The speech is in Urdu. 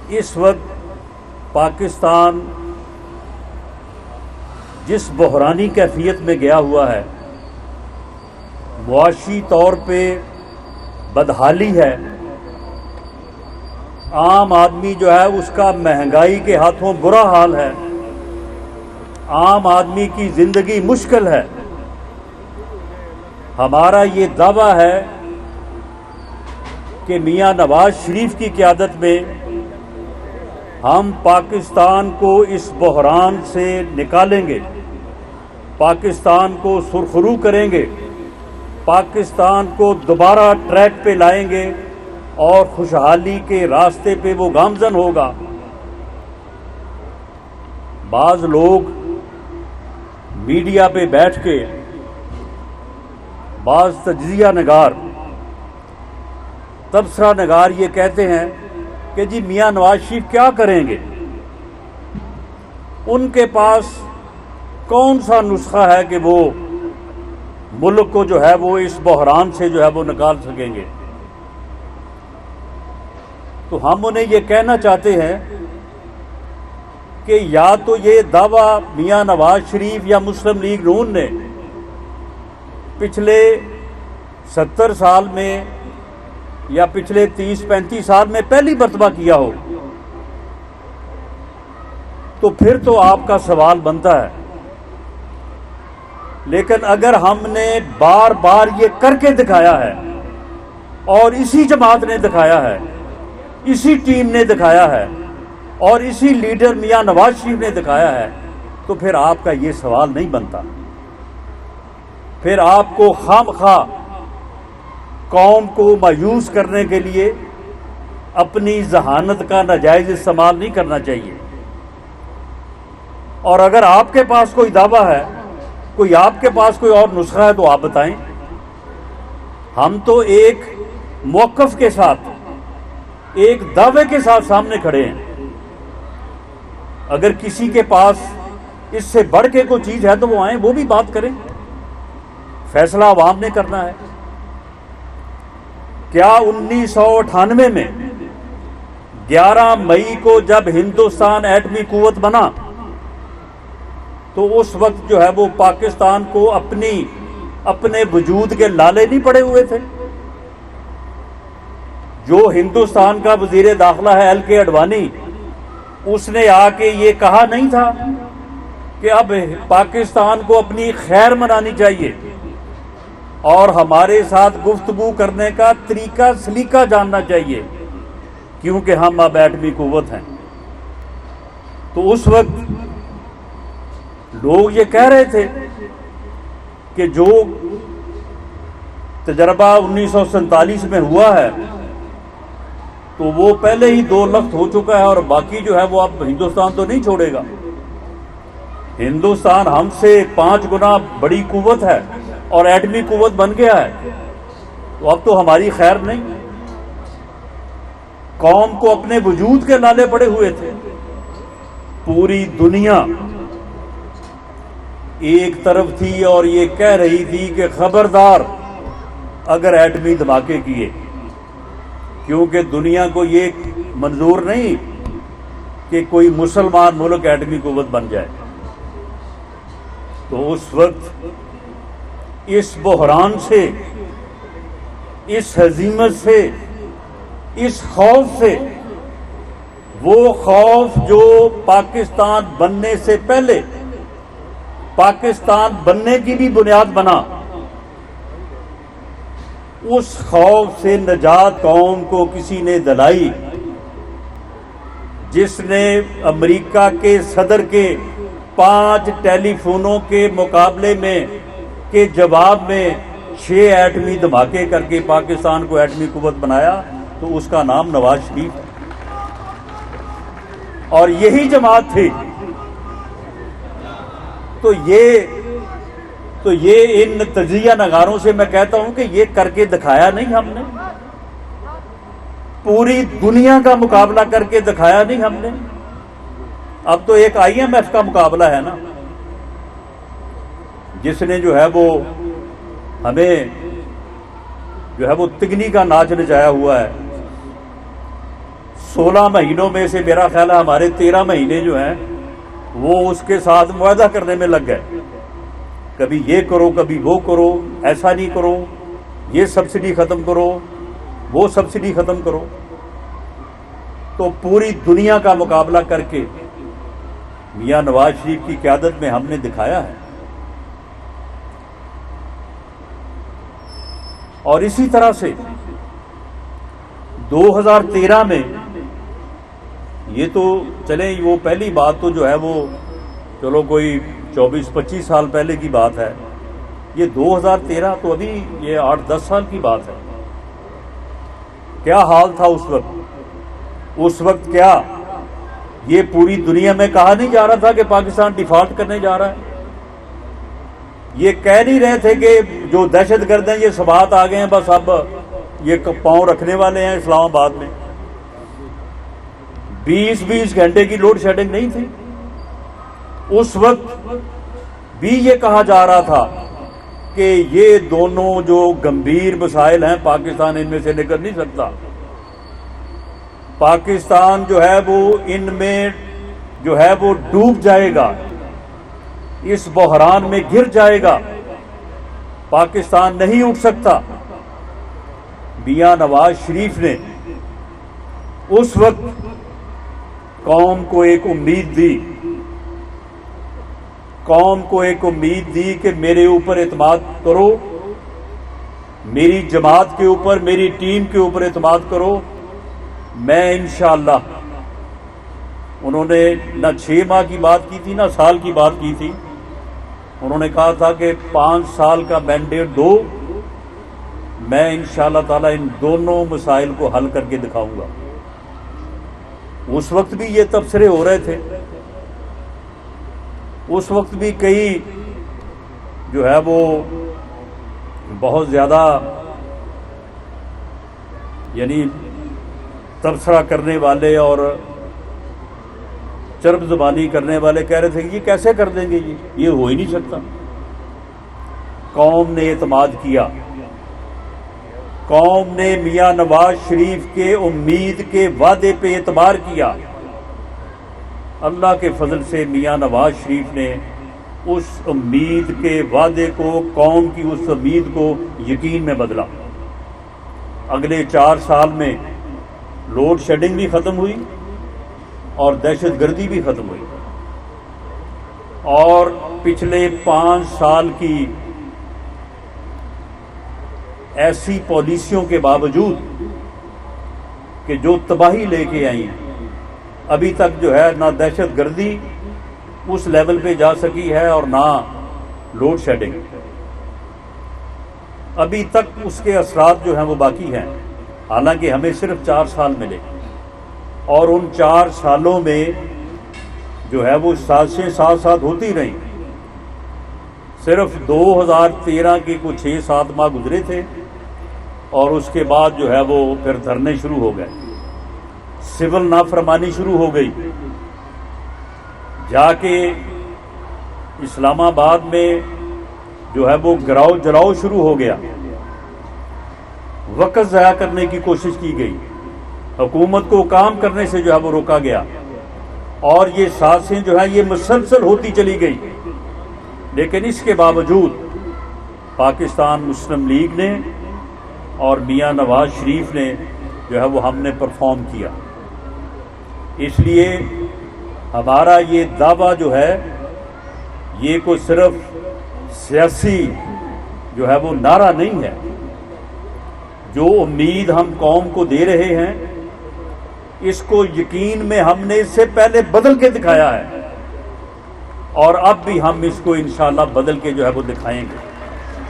اس وقت پاکستان جس بحرانی کیفیت میں گیا ہوا ہے، معاشی طور پہ بدحالی ہے، عام آدمی جو ہے اس کا مہنگائی کے ہاتھوں برا حال ہے، عام آدمی کی زندگی مشکل ہے، ہمارا یہ دعویٰ ہے کہ میاں نواز شریف کی قیادت میں ہم پاکستان کو اس بحران سے نکالیں گے، پاکستان کو سرخرو کریں گے، پاکستان کو دوبارہ ٹریک پہ لائیں گے اور خوشحالی کے راستے پہ وہ گامزن ہوگا۔ بعض لوگ میڈیا پہ بیٹھ کے، بعض تجزیہ نگار، تبصرہ نگار یہ کہتے ہیں کہ جی میاں نواز شریف کیا کریں گے، ان کے پاس کون سا نسخہ ہے کہ وہ ملک کو جو ہے وہ اس بحران سے جو ہے وہ نکال سکیں گے۔ تو ہم انہیں یہ کہنا چاہتے ہیں کہ یا تو یہ دعویٰ میاں نواز شریف یا مسلم لیگ نون نے پچھلے 70 سال میں یا پچھلے 30-35 سال میں پہلی مرتبہ کیا ہو، تو پھر تو آپ کا سوال بنتا ہے، لیکن اگر ہم نے بار بار یہ کر کے دکھایا ہے اور اسی جماعت نے دکھایا ہے، اسی ٹیم نے دکھایا ہے اور اسی لیڈر میاں نواز شریف نے دکھایا ہے، تو پھر آپ کا یہ سوال نہیں بنتا۔ پھر آپ کو خواہ قوم کو مایوس کرنے کے لیے اپنی ذہانت کا ناجائز استعمال نہیں کرنا چاہیے۔ اور اگر آپ کے پاس کوئی دعویٰ ہے، کوئی آپ کے پاس کوئی اور نسخہ ہے، تو آپ بتائیں۔ ہم تو ایک موقف کے ساتھ، ایک دعوے کے ساتھ سامنے کھڑے ہیں۔ اگر کسی کے پاس اس سے بڑھ کے کوئی چیز ہے تو وہ آئیں، وہ بھی بات کریں، فیصلہ عوام نے کرنا ہے۔ کیا 1998 میں 11 مئی کو جب ہندوستان ایٹمی قوت بنا تو اس وقت جو ہے وہ پاکستان کو اپنے وجود کے لالے نہیں پڑے ہوئے تھے؟ جو ہندوستان کا وزیر داخلہ ہے ایل کے اڈوانی، اس نے آ کے یہ کہا نہیں تھا کہ اب پاکستان کو اپنی خیر منانی چاہیے اور ہمارے ساتھ گفتگو کرنے کا طریقہ سلیقہ جاننا چاہیے، کیونکہ ہم اب ایٹمی قوت ہیں؟ تو اس وقت لوگ یہ کہہ رہے تھے کہ جو تجربہ 1947 میں ہوا ہے تو وہ پہلے ہی 2 لخت ہو چکا ہے، اور باقی جو ہے وہ اب ہندوستان تو نہیں چھوڑے گا۔ ہندوستان ہم سے 5 گنا بڑی قوت ہے اور ایٹمی قوت بن گیا ہے، تو اب تو ہماری خیر نہیں۔ قوم کو اپنے وجود کے لالے پڑے ہوئے تھے۔ پوری دنیا ایک طرف تھی اور یہ کہہ رہی تھی کہ خبردار اگر ایٹمی دھماکے کیے، کیونکہ دنیا کو یہ منظور نہیں کہ کوئی مسلمان ملک ایٹمی قوت بن جائے۔ تو اس وقت اس بحران سے، اس ہزیمت سے، اس خوف سے، وہ خوف جو پاکستان بننے سے پہلے پاکستان بننے کی بھی بنیاد بنا، اس خوف سے نجات قوم کو کسی نے دلائی، جس نے امریکہ کے صدر کے 5 ٹیلی فونوں کے مقابلے میں کے جواب میں 6 ایٹمی دھماکے کر کے پاکستان کو ایٹمی قوت بنایا، تو اس کا نام نواز شریف ہے۔ اور یہی جماعت تھی۔ تو یہ ان تجزیہ نگاروں سے میں کہتا ہوں کہ یہ کر کے دکھایا نہیں ہم نے، پوری دنیا کا مقابلہ کر کے دکھایا نہیں ہم نے۔ اب تو ایک IMF کا مقابلہ ہے نا، جس نے جو ہے وہ ہمیں جو ہے وہ تگنی کا ناچ نچایا ہوا ہے۔ 16 مہینوں میں سے میرا خیال ہے ہمارے 13 مہینے جو ہیں وہ اس کے ساتھ معاہدہ کرنے میں لگ گئے، کبھی یہ کرو کبھی وہ کرو، ایسا نہیں کرو، یہ سبسڈی ختم کرو، وہ سبسڈی ختم کرو۔ تو پوری دنیا کا مقابلہ کر کے میاں نواز شریف کی قیادت میں ہم نے دکھایا ہے۔ اور اسی طرح سے 2013 میں یہ تو چلیں، وہ پہلی بات تو جو ہے وہ چلو کوئی 24-25 سال پہلے کی بات ہے، یہ 2013 تو ابھی یہ 8-10 سال کی بات ہے۔ کیا حال تھا اس وقت؟ اس وقت کیا یہ پوری دنیا میں کہا نہیں جا رہا تھا کہ پاکستان ڈیفالٹ کرنے جا رہا ہے؟ یہ کہہ نہیں رہے تھے کہ جو دہشت گرد ہیں یہ سبات آ گئے ہیں، بس اب یہ پاؤں رکھنے والے ہیں اسلام آباد میں؟ 20 گھنٹے کی لوڈ شیڈنگ نہیں تھی۔ اس وقت بھی یہ کہا جا رہا تھا کہ یہ دونوں جو گمبھیر مسائل ہیں پاکستان ان میں سے نکل نہیں سکتا، پاکستان جو ہے وہ ان میں جو ہے وہ ڈوب جائے گا، اس بحران میں گر جائے گا، پاکستان نہیں اٹھ سکتا۔ میاں نواز شریف نے اس وقت قوم کو ایک امید دی، قوم کو ایک امید دی کہ میرے اوپر اعتماد کرو، میری جماعت کے اوپر، میری ٹیم کے اوپر اعتماد کرو، میں انشاءاللہ۔ انہوں نے نہ 6 ماہ کی بات کی تھی نہ سال کی بات کی تھی، انہوں نے کہا تھا کہ 5 سال کا مینڈیٹ دو، میں انشاءاللہ تعالی ان دونوں مسائل کو حل کر کے دکھاؤں گا۔ اس وقت بھی یہ تبصرے ہو رہے تھے، اس وقت بھی کئی جو ہے وہ بہت زیادہ یعنی تبصرہ کرنے والے اور چرب زبانی کرنے والے کہہ رہے تھے کہ یہ کیسے کر دیں گے، یہ ہو ہی نہیں سکتا۔ قوم نے اعتماد کیا، قوم نے میاں نواز شریف کے امید کے وعدے پہ اعتبار کیا۔ اللہ کے فضل سے میاں نواز شریف نے اس امید کے وعدے کو، قوم کی اس امید کو یقین میں بدلا۔ اگلے 4 سال میں لوڈ شیڈنگ بھی ختم ہوئی اور دہشت گردی بھی ختم ہوئی، اور پچھلے 5 سال کی ایسی پالیسیوں کے باوجود کہ جو تباہی لے کے آئی ہیں، ابھی تک جو ہے نہ دہشت گردی اس لیول پہ جا سکی ہے اور نہ لوڈ شیڈنگ، ابھی تک اس کے اثرات جو ہیں وہ باقی ہیں، حالانکہ ہمیں صرف 4 سال ملے، اور ان 4 سالوں میں جو ہے وہ سازشیں ساتھ ساتھ ہوتی رہیں۔ صرف 2013 کے کچھ 6-7 ماہ گزرے تھے اور اس کے بعد جو ہے وہ پھر دھرنے شروع ہو گئے، سول نافرمانی شروع ہو گئی، جا کے اسلام آباد میں جو ہے وہ گراؤ جلاؤ شروع ہو گیا، وقت ضائع کرنے کی کوشش کی گئی، حکومت کو کام کرنے سے جو ہے وہ روکا گیا، اور یہ سازشیں جو ہیں یہ مسلسل ہوتی چلی گئی۔ لیکن اس کے باوجود پاکستان مسلم لیگ نے اور میاں نواز شریف نے جو ہے وہ ہم نے پرفارم کیا۔ اس لیے ہمارا یہ دعویٰ جو ہے یہ کوئی صرف سیاسی جو ہے وہ نعرہ نہیں ہے، جو امید ہم قوم کو دے رہے ہیں اس کو یقین میں ہم نے اس سے پہلے بدل کے دکھایا ہے، اور اب بھی ہم اس کو انشاءاللہ بدل کے جو ہے وہ دکھائیں گے۔